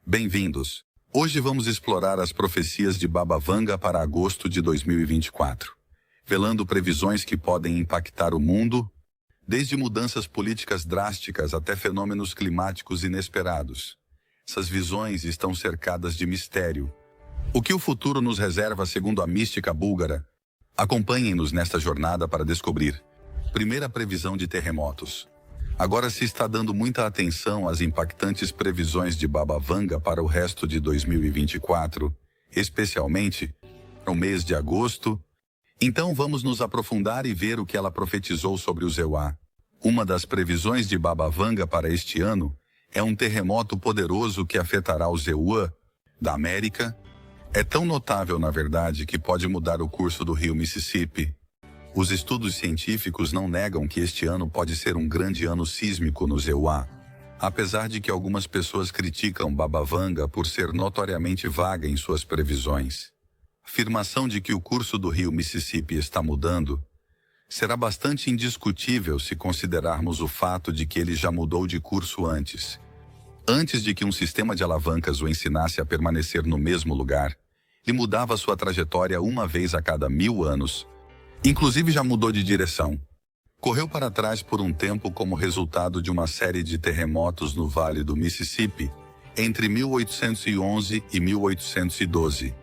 Bem-vindos! Hoje vamos explorar as profecias de Baba Vanga para agosto de 2024, velando previsões que podem impactar o mundo, desde mudanças políticas drásticas até fenômenos climáticos inesperados. Essas visões estão cercadas de mistério. O que o futuro nos reserva segundo a mística búlgara? Acompanhem-nos nesta jornada para descobrir. Primeira previsão de terremotos. Agora se está dando muita atenção às impactantes previsões de Baba Vanga para o resto de 2024, especialmente no mês de agosto. Então vamos nos aprofundar e ver o que ela profetizou sobre o Zewa. Uma das previsões de Baba Vanga para este ano é um terremoto poderoso que afetará o Zewa da América. É tão notável, na verdade, que pode mudar o curso do rio Mississippi. Os estudos científicos não negam que este ano pode ser um grande ano sísmico no Zewa, apesar de que algumas pessoas criticam Baba Vanga por ser notoriamente vaga em suas previsões. A afirmação de que o curso do rio Mississippi está mudando será bastante indiscutível se considerarmos o fato de que ele já mudou de curso antes. Antes de que um sistema de alavancas o ensinasse a permanecer no mesmo lugar, ele mudava sua trajetória uma vez a cada 1000 anos. Inclusive já mudou de direção. Correu para trás por um tempo como resultado de uma série de terremotos no Vale do Mississippi entre 1811 e 1812.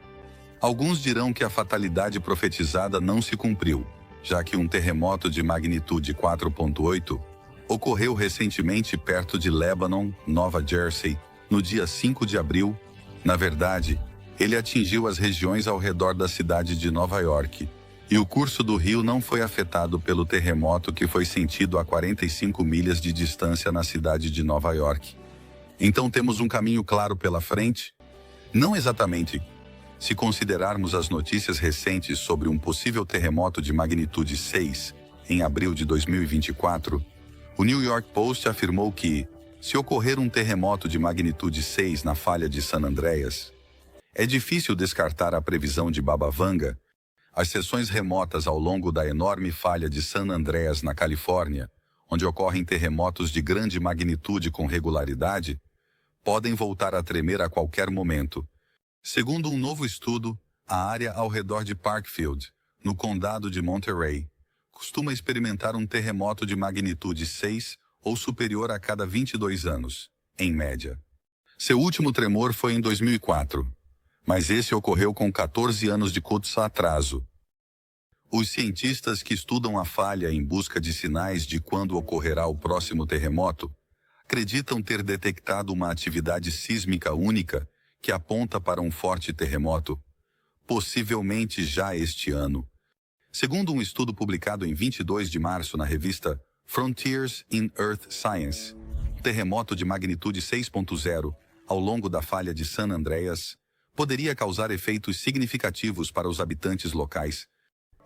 Alguns dirão que a fatalidade profetizada não se cumpriu, já que um terremoto de magnitude 4.8 ocorreu recentemente perto de Lebanon, Nova Jersey, no dia 5 de abril. Na verdade, ele atingiu as regiões ao redor da cidade de Nova York. E o curso do rio não foi afetado pelo terremoto que foi sentido a 45 milhas de distância na cidade de Nova York. Então temos um caminho claro pela frente? Não exatamente. Se considerarmos as notícias recentes sobre um possível terremoto de magnitude 6 em abril de 2024, o New York Post afirmou que, se ocorrer um terremoto de magnitude 6 na falha de San Andreas, é difícil descartar a previsão de Baba Vanga. As seções remotas ao longo da enorme falha de San Andreas, na Califórnia, onde ocorrem terremotos de grande magnitude com regularidade, podem voltar a tremer a qualquer momento. Segundo um novo estudo, a área ao redor de Parkfield, no condado de Monterey, costuma experimentar um terremoto de magnitude 6 ou superior a cada 22 anos, em média. Seu último tremor foi em 2004. Mas esse ocorreu com 14 anos de atraso. Os cientistas que estudam a falha em busca de sinais de quando ocorrerá o próximo terremoto acreditam ter detectado uma atividade sísmica única que aponta para um forte terremoto, possivelmente já este ano. Segundo um estudo publicado em 22 de março na revista Frontiers in Earth Science, um terremoto de magnitude 6.0 ao longo da falha de San Andreas poderia causar efeitos significativos para os habitantes locais.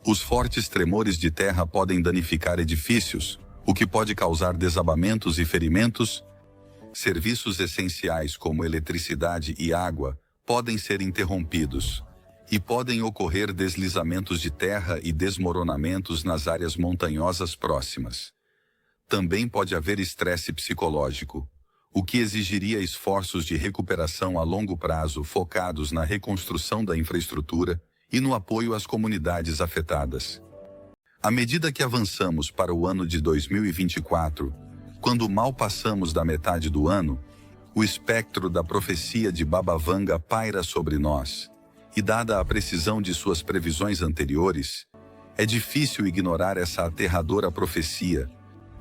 Os fortes tremores de terra podem danificar edifícios, o que pode causar desabamentos e ferimentos. Serviços essenciais como eletricidade e água podem ser interrompidos, e podem ocorrer deslizamentos de terra e desmoronamentos nas áreas montanhosas próximas. Também pode haver estresse psicológico, o que exigiria esforços de recuperação a longo prazo focados na reconstrução da infraestrutura e no apoio às comunidades afetadas. À medida que avançamos para o ano de 2024, quando mal passamos da metade do ano, o espectro da profecia de Baba Vanga paira sobre nós, e dada a precisão de suas previsões anteriores, é difícil ignorar essa aterradora profecia.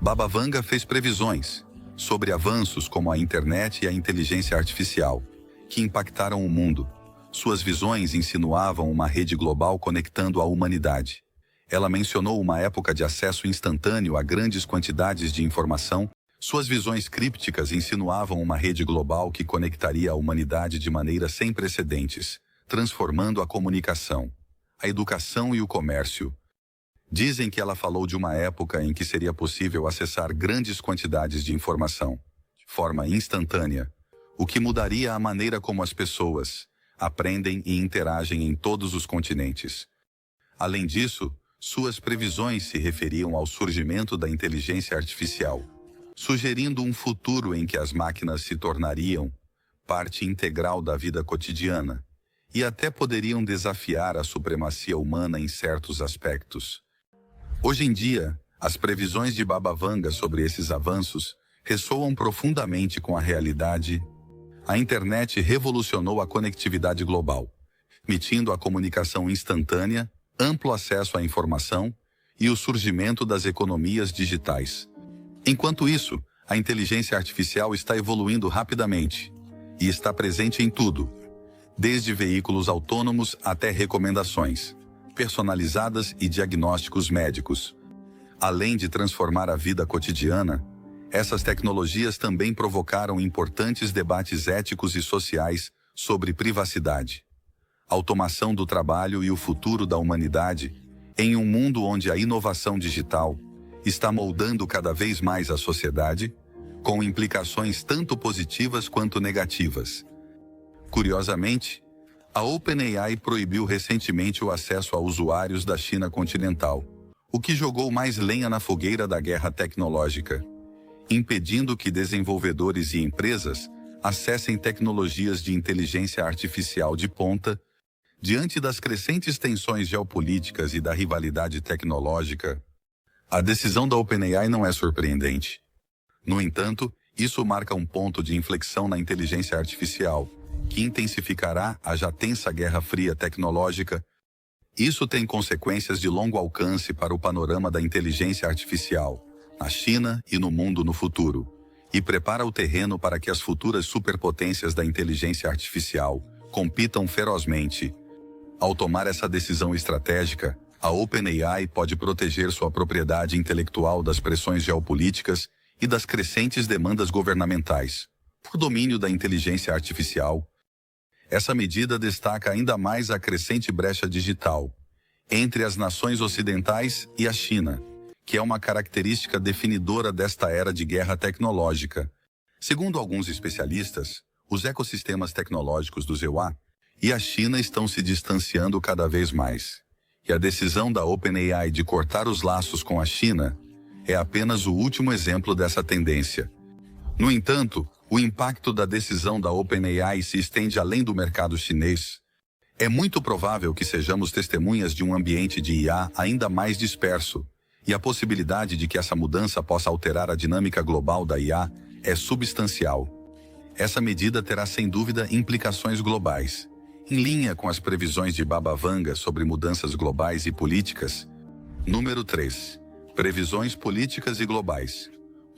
Baba Vanga fez previsões sobre avanços como a internet e a inteligência artificial, que impactaram o mundo. Suas visões insinuavam uma rede global conectando a humanidade. Ela mencionou uma época de acesso instantâneo a grandes quantidades de informação. Suas visões crípticas insinuavam uma rede global que conectaria a humanidade de maneira sem precedentes, transformando a comunicação, a educação e o comércio. Dizem que ela falou de uma época em que seria possível acessar grandes quantidades de informação, de forma instantânea, o que mudaria a maneira como as pessoas aprendem e interagem em todos os continentes. Além disso, suas previsões se referiam ao surgimento da inteligência artificial, sugerindo um futuro em que as máquinas se tornariam parte integral da vida cotidiana, e até poderiam desafiar a supremacia humana em certos aspectos. Hoje em dia, as previsões de Baba Vanga sobre esses avanços ressoam profundamente com a realidade. A internet revolucionou a conectividade global, permitindo a comunicação instantânea, amplo acesso à informação e o surgimento das economias digitais. Enquanto isso, a inteligência artificial está evoluindo rapidamente e está presente em tudo, desde veículos autônomos até recomendações personalizadas e diagnósticos médicos. Além de transformar a vida cotidiana, essas tecnologias também provocaram importantes debates éticos e sociais sobre privacidade, automação do trabalho e o futuro da humanidade, em um mundo onde a inovação digital está moldando cada vez mais a sociedade, com implicações tanto positivas quanto negativas. Curiosamente, a OpenAI proibiu recentemente o acesso a usuários da China continental, o que jogou mais lenha na fogueira da guerra tecnológica, impedindo que desenvolvedores e empresas acessem tecnologias de inteligência artificial de ponta. Diante das crescentes tensões geopolíticas e da rivalidade tecnológica, a decisão da OpenAI não é surpreendente. No entanto, isso marca um ponto de inflexão na inteligência artificial, que intensificará a já tensa Guerra Fria tecnológica. Isso tem consequências de longo alcance para o panorama da inteligência artificial, na China e no mundo no futuro, e prepara o terreno para que as futuras superpotências da inteligência artificial compitam ferozmente. Ao tomar essa decisão estratégica, a OpenAI pode proteger sua propriedade intelectual das pressões geopolíticas e das crescentes demandas governamentais por domínio da inteligência artificial. Essa medida destaca ainda mais a crescente brecha digital entre as nações ocidentais e a China, que é uma característica definidora desta era de guerra tecnológica. Segundo alguns especialistas, os ecossistemas tecnológicos do EUA e a China estão se distanciando cada vez mais. E a decisão da OpenAI de cortar os laços com a China é apenas o último exemplo dessa tendência. No entanto, o impacto da decisão da OpenAI se estende além do mercado chinês. É muito provável que sejamos testemunhas de um ambiente de IA ainda mais disperso, e a possibilidade de que essa mudança possa alterar a dinâmica global da IA é substancial. Essa medida terá sem dúvida implicações globais, em linha com as previsões de Baba Vanga sobre mudanças globais e políticas. Número 3. Previsões políticas e globais.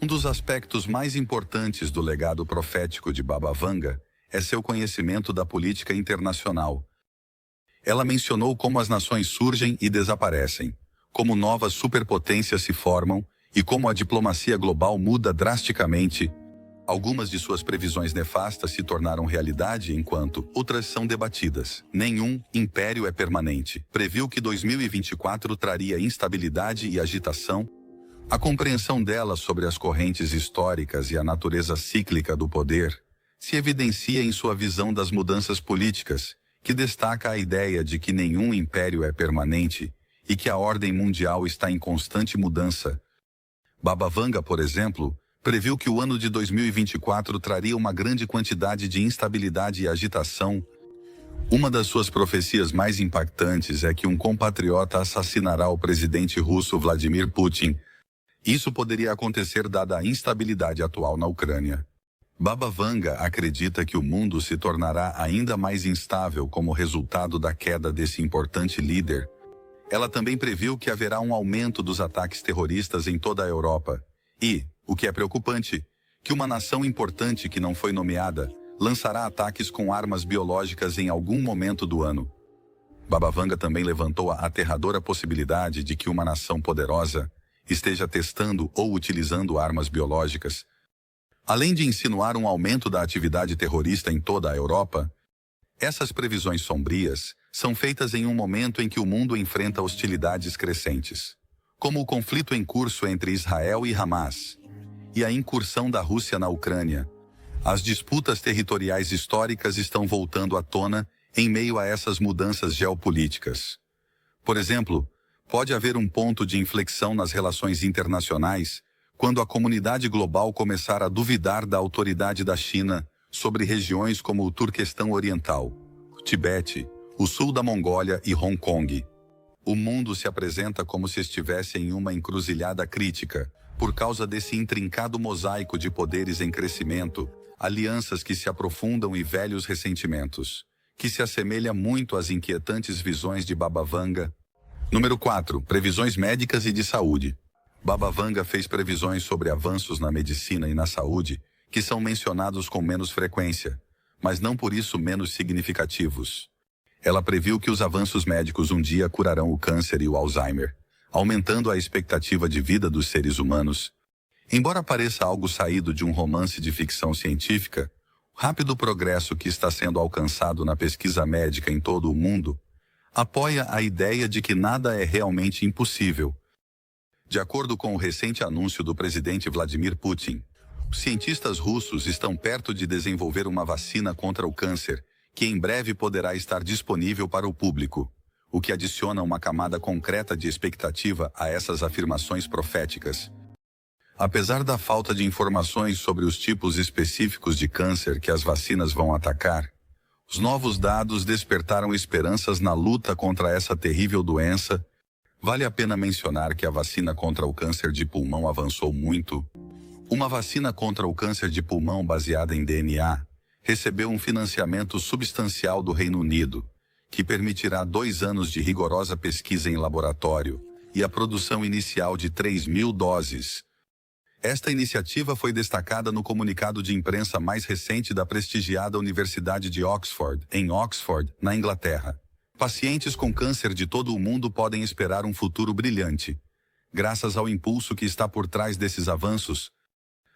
Um dos aspectos mais importantes do legado profético de Baba Vanga é seu conhecimento da política internacional. Ela mencionou como as nações surgem e desaparecem, como novas superpotências se formam e como a diplomacia global muda drasticamente. Algumas de suas previsões nefastas se tornaram realidade, enquanto outras são debatidas. Nenhum império é permanente. Previu que 2024 traria instabilidade e agitação. A compreensão dela sobre as correntes históricas e a natureza cíclica do poder se evidencia em sua visão das mudanças políticas, que destaca a ideia de que nenhum império é permanente e que a ordem mundial está em constante mudança. Baba Vanga, por exemplo, previu que o ano de 2024 traria uma grande quantidade de instabilidade e agitação. Uma das suas profecias mais impactantes é que um compatriota assassinará o presidente russo Vladimir Putin. Isso poderia acontecer dada a instabilidade atual na Ucrânia. Baba Vanga acredita que o mundo se tornará ainda mais instável como resultado da queda desse importante líder. Ela também previu que haverá um aumento dos ataques terroristas em toda a Europa e, o que é preocupante, que uma nação importante que não foi nomeada lançará ataques com armas biológicas em algum momento do ano. Baba Vanga também levantou a aterradora possibilidade de que uma nação poderosa esteja testando ou utilizando armas biológicas. Além de insinuar um aumento da atividade terrorista em toda a Europa, essas previsões sombrias são feitas em um momento em que o mundo enfrenta hostilidades crescentes, como o conflito em curso entre Israel e Hamas, e a incursão da Rússia na Ucrânia. As disputas territoriais históricas estão voltando à tona em meio a essas mudanças geopolíticas. Por exemplo, pode haver um ponto de inflexão nas relações internacionais quando a comunidade global começar a duvidar da autoridade da China sobre regiões como o Turquestão Oriental, o Tibete, o sul da Mongólia e Hong Kong. O mundo se apresenta como se estivesse em uma encruzilhada crítica, por causa desse intrincado mosaico de poderes em crescimento, alianças que se aprofundam e velhos ressentimentos, que se assemelha muito às inquietantes visões de Baba Vanga. Número 4. Previsões médicas e de saúde. Baba Vanga fez previsões sobre avanços na medicina e na saúde que são mencionados com menos frequência, mas não por isso menos significativos. Ela previu que os avanços médicos um dia curarão o câncer e o Alzheimer, aumentando a expectativa de vida dos seres humanos. Embora pareça algo saído de um romance de ficção científica, o rápido progresso que está sendo alcançado na pesquisa médica em todo o mundo apoia a ideia de que nada é realmente impossível. De acordo com o recente anúncio do presidente Vladimir Putin, os cientistas russos estão perto de desenvolver uma vacina contra o câncer, que em breve poderá estar disponível para o público, o que adiciona uma camada concreta de expectativa a essas afirmações proféticas. Apesar da falta de informações sobre os tipos específicos de câncer que as vacinas vão atacar, os novos dados despertaram esperanças na luta contra essa terrível doença. Vale a pena mencionar que a vacina contra o câncer de pulmão avançou muito. Uma vacina contra o câncer de pulmão baseada em DNA recebeu um financiamento substancial do Reino Unido, que permitirá 2 anos de rigorosa pesquisa em laboratório e a produção inicial de 3.000 doses. Esta iniciativa foi destacada no comunicado de imprensa mais recente da prestigiada Universidade de Oxford, em Oxford, na Inglaterra. Pacientes com câncer de todo o mundo podem esperar um futuro brilhante, graças ao impulso que está por trás desses avanços.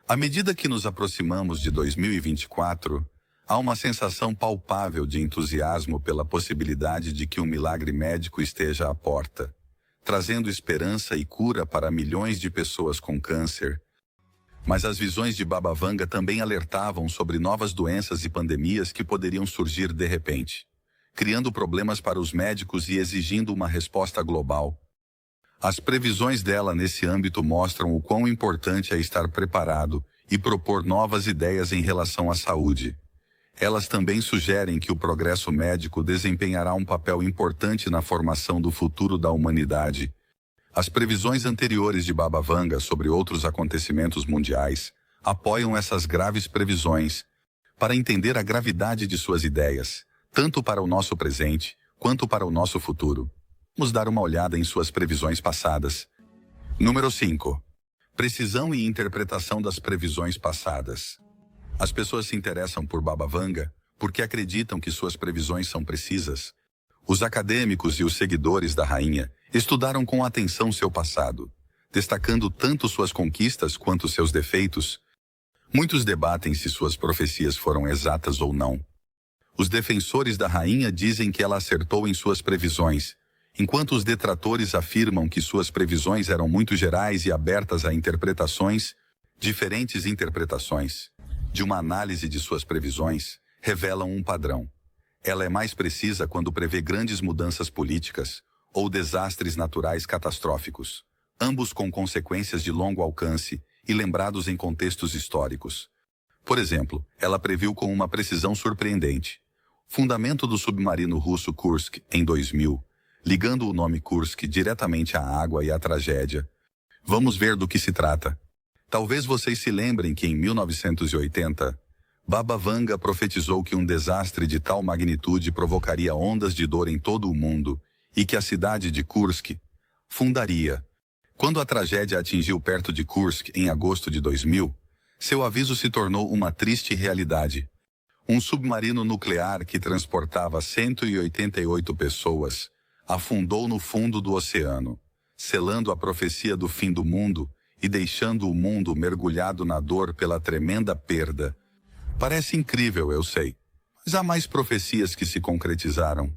À medida que nos aproximamos de 2024, há uma sensação palpável de entusiasmo pela possibilidade de que um milagre médico esteja à porta, trazendo esperança e cura para milhões de pessoas com câncer. Mas as visões de Baba Vanga também alertavam sobre novas doenças e pandemias que poderiam surgir de repente, criando problemas para os médicos e exigindo uma resposta global. As previsões dela nesse âmbito mostram o quão importante é estar preparado e propor novas ideias em relação à saúde. Elas também sugerem que o progresso médico desempenhará um papel importante na formação do futuro da humanidade. As previsões anteriores de Baba Vanga sobre outros acontecimentos mundiais apoiam essas graves previsões. Para entender a gravidade de suas ideias, tanto para o nosso presente quanto para o nosso futuro, vamos dar uma olhada em suas previsões passadas. Número 5. Precisão e interpretação das previsões passadas. As pessoas se interessam por Baba Vanga porque acreditam que suas previsões são precisas. Os acadêmicos e os seguidores da rainha estudaram com atenção seu passado, destacando tanto suas conquistas quanto seus defeitos. Muitos debatem se suas profecias foram exatas ou não. Os defensores da rainha dizem que ela acertou em suas previsões, enquanto os detratores afirmam que suas previsões eram muito gerais e abertas a interpretações. Diferentes interpretações de uma análise de suas previsões revelam um padrão. Ela é mais precisa quando prevê grandes mudanças políticas ou desastres naturais catastróficos, ambos com consequências de longo alcance e lembrados em contextos históricos. Por exemplo, ela previu com uma precisão surpreendente o fundamento do submarino russo Kursk em 2000, ligando o nome Kursk diretamente à água e à tragédia. Vamos ver do que se trata. Talvez vocês se lembrem que em 1980, Baba Vanga profetizou que um desastre de tal magnitude provocaria ondas de dor em todo o mundo e que a cidade de Kursk fundaria. Quando a tragédia atingiu perto de Kursk em agosto de 2000, seu aviso se tornou uma triste realidade. Um submarino nuclear que transportava 188 pessoas afundou no fundo do oceano, selando a profecia do fim do mundo e deixando o mundo mergulhado na dor pela tremenda perda. Parece incrível, eu sei, mas há mais profecias que se concretizaram.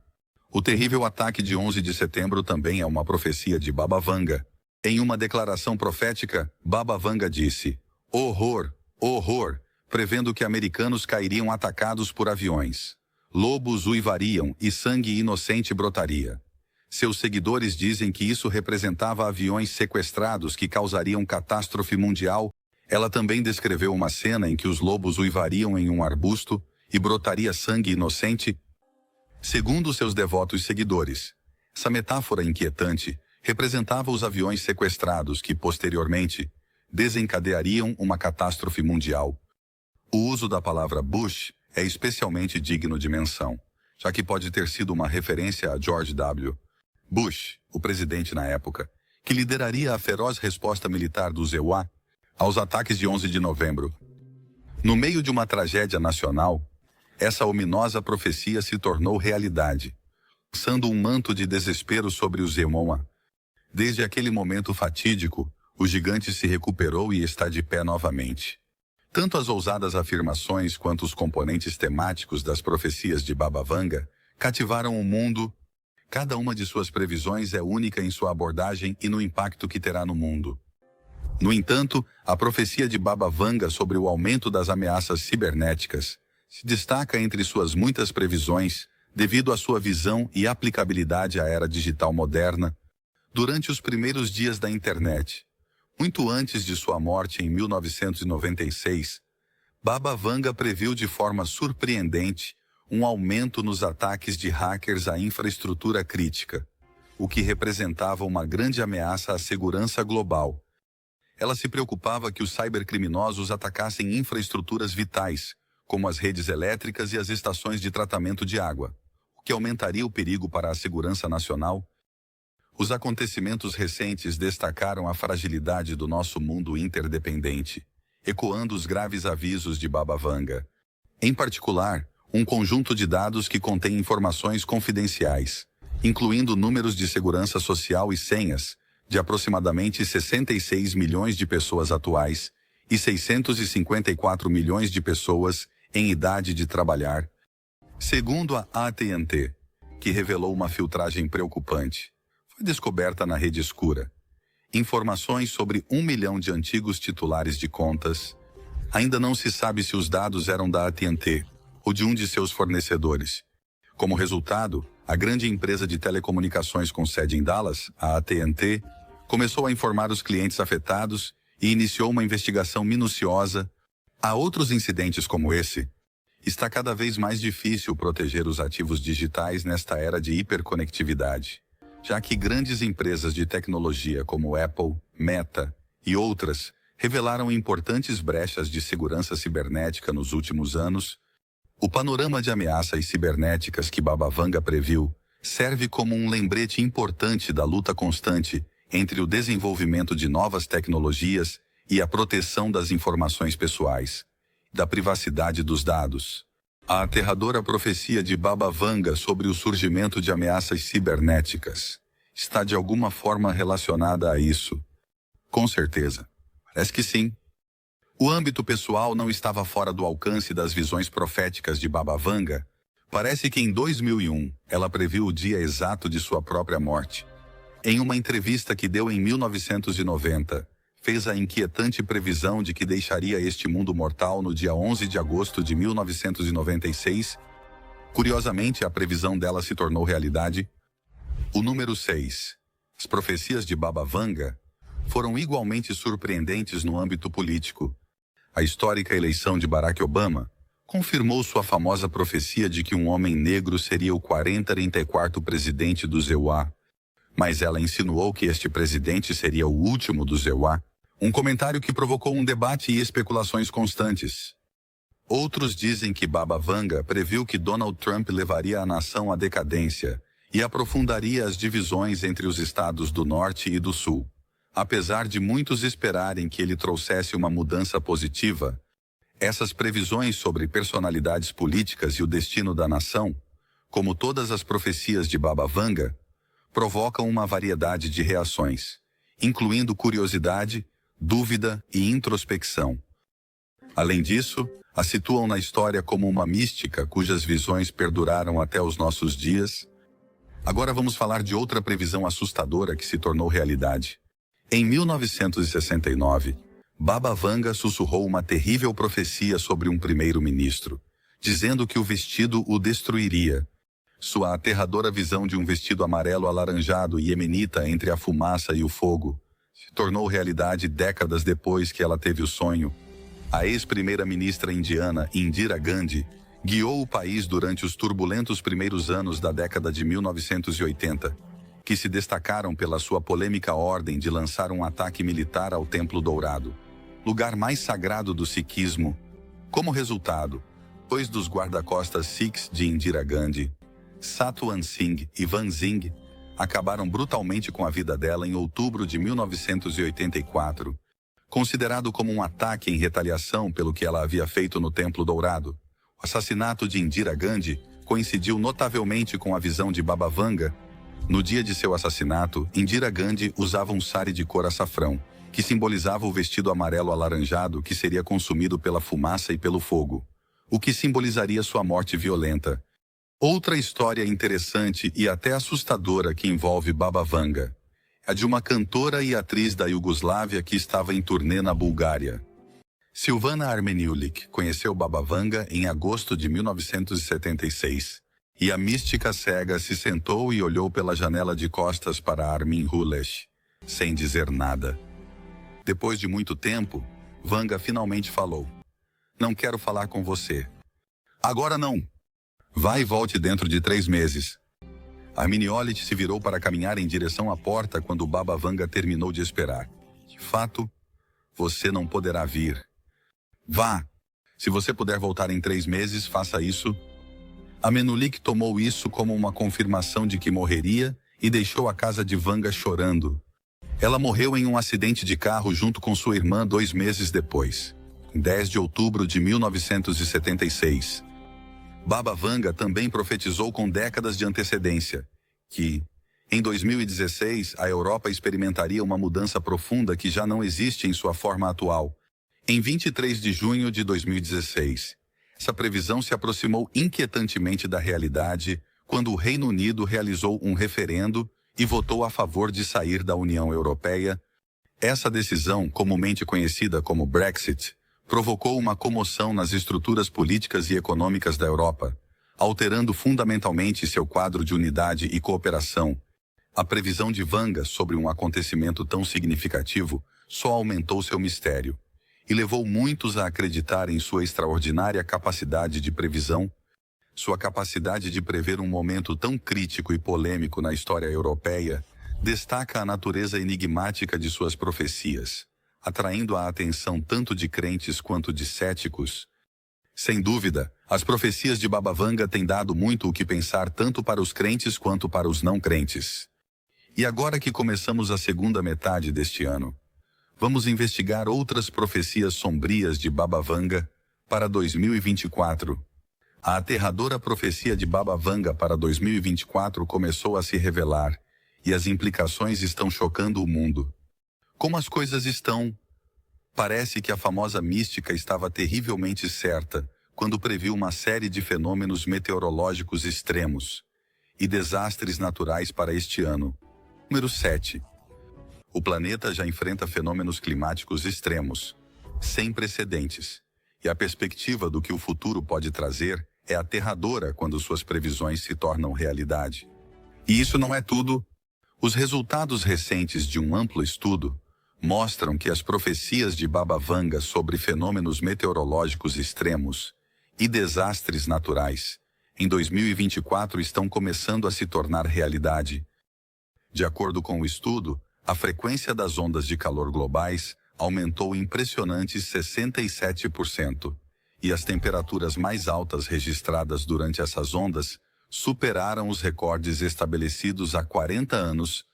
O terrível ataque de 11 de setembro também é uma profecia de Baba Vanga. Em uma declaração profética, Baba Vanga disse: "Horror, horror", prevendo que americanos cairiam atacados por aviões. Lobos uivariam e sangue inocente brotaria. Seus seguidores dizem que isso representava aviões sequestrados que causariam catástrofe mundial. Ela também descreveu uma cena em que os lobos uivariam em um arbusto e brotaria sangue inocente, segundo seus devotos seguidores. Essa metáfora inquietante representava os aviões sequestrados que, posteriormente, desencadeariam uma catástrofe mundial. O uso da palavra Bush é especialmente digno de menção, já que pode ter sido uma referência a George W. Bush, o presidente na época, que lideraria a feroz resposta militar do EUA aos ataques de 11 de novembro. No meio de uma tragédia nacional, essa ominosa profecia se tornou realidade, lançando um manto de desespero sobre os EUA. Desde aquele momento fatídico, o gigante se recuperou e está de pé novamente. Tanto as ousadas afirmações quanto os componentes temáticos das profecias de Baba Vanga cativaram o mundo. Cada uma de suas previsões é única em sua abordagem e no impacto que terá no mundo. No entanto, a profecia de Baba Vanga sobre o aumento das ameaças cibernéticas se destaca entre suas muitas previsões devido à sua visão e aplicabilidade à era digital moderna. Durante os primeiros dias da internet, muito antes de sua morte em 1996, Baba Vanga previu de forma surpreendente um aumento nos ataques de hackers à infraestrutura crítica, o que representava uma grande ameaça à segurança global. Ela se preocupava que os cybercriminosos atacassem infraestruturas vitais, como as redes elétricas e as estações de tratamento de água, o que aumentaria o perigo para a segurança nacional. Os acontecimentos recentes destacaram a fragilidade do nosso mundo interdependente, ecoando os graves avisos de Baba Vanga. Em particular, um conjunto de dados que contém informações confidenciais, incluindo números de segurança social e senhas, de aproximadamente 66 milhões de pessoas atuais e 654 milhões de pessoas em idade de trabalhar, segundo a AT&T, que revelou uma filtragem preocupante. Foi descoberta na rede escura informações sobre 1 milhão de antigos titulares de contas. Ainda não se sabe se os dados eram da AT&T ou de um de seus fornecedores. Como resultado, a grande empresa de telecomunicações com sede em Dallas, a AT&T, começou a informar os clientes afetados e iniciou uma investigação minuciosa. Há outros incidentes como esse. Está cada vez mais difícil proteger os ativos digitais nesta era de hiperconectividade, já que grandes empresas de tecnologia como Apple, Meta e outras revelaram importantes brechas de segurança cibernética nos últimos anos. O panorama de ameaças cibernéticas que Baba Vanga previu serve como um lembrete importante da luta constante entre o desenvolvimento de novas tecnologias e a proteção das informações pessoais, da privacidade dos dados. A aterradora profecia de Baba Vanga sobre o surgimento de ameaças cibernéticas está de alguma forma relacionada a isso. Com certeza. Parece que sim. O âmbito pessoal não estava fora do alcance das visões proféticas de Baba Vanga. Parece que em 2001, ela previu o dia exato de sua própria morte. Em uma entrevista que deu em 1990, fez a inquietante previsão de que deixaria este mundo mortal no dia 11 de agosto de 1996. Curiosamente, a previsão dela se tornou realidade. O número 6. As profecias de Baba Vanga foram igualmente surpreendentes no âmbito político. A histórica eleição de Barack Obama confirmou sua famosa profecia de que um homem negro seria o 44º presidente do EUA, mas ela insinuou que este presidente seria o último do EUA, um comentário que provocou um debate e especulações constantes. Outros dizem que Baba Vanga previu que Donald Trump levaria a nação à decadência e aprofundaria as divisões entre os estados do Norte e do Sul. Apesar de muitos esperarem que ele trouxesse uma mudança positiva, essas previsões sobre personalidades políticas e o destino da nação, como todas as profecias de Baba Vanga, provocam uma variedade de reações, incluindo curiosidade, dúvida e introspecção. Além disso, a situam na história como uma mística cujas visões perduraram até os nossos dias. Agora vamos falar de outra previsão assustadora que se tornou realidade. Em 1969, Baba Vanga sussurrou uma terrível profecia sobre um primeiro-ministro, dizendo que o vestido o destruiria. Sua aterradora visão de um vestido amarelo alaranjado e iemenita entre a fumaça e o fogo se tornou realidade décadas depois que ela teve o sonho. A ex-primeira-ministra indiana Indira Gandhi guiou o país durante os turbulentos primeiros anos da década de 1980, que se destacaram pela sua polêmica ordem de lançar um ataque militar ao Templo Dourado, lugar mais sagrado do sikhismo. Como resultado, dois dos guarda-costas Sikhs de Indira Gandhi, Satwan Singh e Van Singh, acabaram brutalmente com a vida dela em outubro de 1984, considerado como um ataque em retaliação pelo que ela havia feito no Templo Dourado. O assassinato de Indira Gandhi coincidiu notavelmente com a visão de Baba Vanga. No dia de seu assassinato, Indira Gandhi usava um sari de cor açafrão, que simbolizava o vestido amarelo alaranjado que seria consumido pela fumaça e pelo fogo, o que simbolizaria sua morte violenta. Outra história interessante e até assustadora que envolve Baba Vanga é a de uma cantora e atriz da Iugoslávia que estava em turnê na Bulgária. Silvana Armeniulic conheceu Baba Vanga em agosto de 1976, e a mística cega se sentou e olhou pela janela de costas para Armin Hulesh, sem dizer nada. Depois de muito tempo, Vanga finalmente falou: "Não quero falar com você. Agora não. Vá e volte dentro de 3 meses. Arminiolic se virou para caminhar em direção à porta quando Baba Vanga terminou de esperar. "De fato, você não poderá vir. Vá. Se você puder voltar em 3 meses, faça isso." Armeniulic tomou isso como uma confirmação de que morreria e deixou a casa de Vanga chorando. Ela morreu em um acidente de carro junto com sua irmã 2 meses depois, em 10 de outubro de 1976. Baba Vanga também profetizou com décadas de antecedência que, em 2016, a Europa experimentaria uma mudança profunda que já não existe em sua forma atual. Em 23 de junho de 2016, essa previsão se aproximou inquietantemente da realidade quando o Reino Unido realizou um referendo e votou a favor de sair da União Europeia. Essa decisão, comumente conhecida como Brexit, provocou uma comoção nas estruturas políticas e econômicas da Europa, alterando fundamentalmente seu quadro de unidade e cooperação. A previsão de Vanga sobre um acontecimento tão significativo só aumentou seu mistério e levou muitos a acreditar em sua extraordinária capacidade de previsão. Sua capacidade de prever um momento tão crítico e polêmico na história europeia destaca a natureza enigmática de suas profecias, atraindo a atenção tanto de crentes quanto de céticos. Sem dúvida, as profecias de Baba Vanga têm dado muito o que pensar tanto para os crentes quanto para os não crentes. E agora que começamos a segunda metade deste ano, vamos investigar outras profecias sombrias de Baba Vanga para 2024. A aterradora profecia de Baba Vanga para 2024 começou a se revelar, e as implicações estão chocando o mundo. Como as coisas estão? Parece que a famosa mística estava terrivelmente certa quando previu uma série de fenômenos meteorológicos extremos e desastres naturais para este ano. Número 7. O planeta já enfrenta fenômenos climáticos extremos, sem precedentes, e a perspectiva do que o futuro pode trazer é aterradora quando suas previsões se tornam realidade. E isso não é tudo. Os resultados recentes de um amplo estudo mostram que as profecias de Baba Vanga sobre fenômenos meteorológicos extremos e desastres naturais em 2024 estão começando a se tornar realidade. De acordo com o estudo, a frequência das ondas de calor globais aumentou impressionantes 67%, e as temperaturas mais altas registradas durante essas ondas superaram os recordes estabelecidos há 40 anos.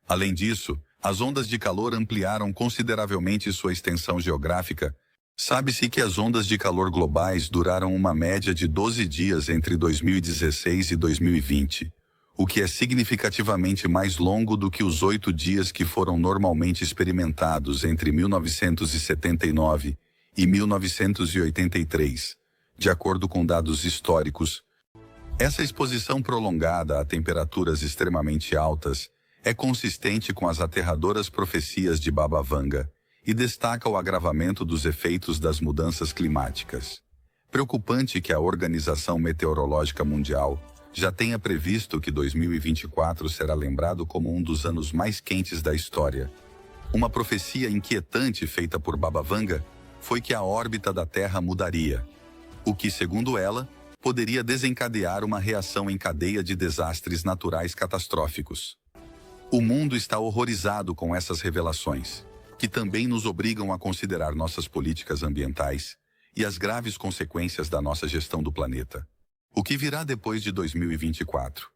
Além disso, as ondas de calor ampliaram consideravelmente sua extensão geográfica. Sabe-se que as ondas de calor globais duraram uma média de 12 dias entre 2016 e 2020, o que é significativamente mais longo do que os 8 dias que foram normalmente experimentados entre 1979 e 1983, de acordo com dados históricos. Essa exposição prolongada a temperaturas extremamente altas é consistente com as aterradoras profecias de Baba Vanga e destaca o agravamento dos efeitos das mudanças climáticas. Preocupante que a Organização Meteorológica Mundial já tenha previsto que 2024 será lembrado como um dos anos mais quentes da história. Uma profecia inquietante feita por Baba Vanga foi que a órbita da Terra mudaria, o que, segundo ela, poderia desencadear uma reação em cadeia de desastres naturais catastróficos. O mundo está horrorizado com essas revelações, que também nos obrigam a considerar nossas políticas ambientais e as graves consequências da nossa gestão do planeta. O que virá depois de 2024?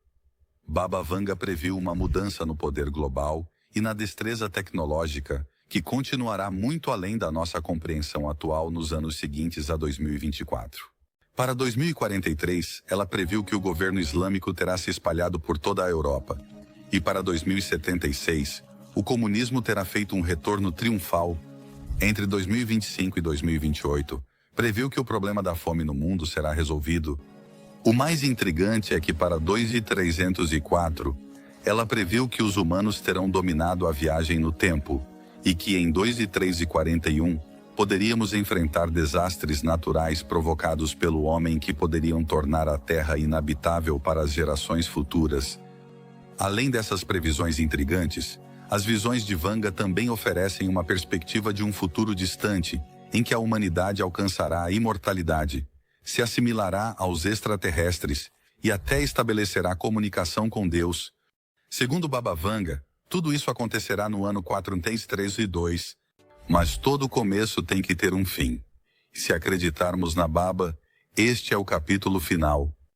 Baba Vanga previu uma mudança no poder global e na destreza tecnológica que continuará muito além da nossa compreensão atual nos anos seguintes a 2024. Para 2043, ela previu que o governo islâmico terá se espalhado por toda a Europa. E para 2076, o comunismo terá feito um retorno triunfal. Entre 2025 e 2028, previu que o problema da fome no mundo será resolvido. O mais intrigante é que para 2304, ela previu que os humanos terão dominado a viagem no tempo e que em 2341 poderíamos enfrentar desastres naturais provocados pelo homem que poderiam tornar a Terra inabitável para as gerações futuras. Além dessas previsões intrigantes, as visões de Vanga também oferecem uma perspectiva de um futuro distante, em que a humanidade alcançará a imortalidade, se assimilará aos extraterrestres e até estabelecerá comunicação com Deus. Segundo Baba Vanga, tudo isso acontecerá no ano 4332, mas todo começo tem que ter um fim. Se acreditarmos na Baba, este é o capítulo final.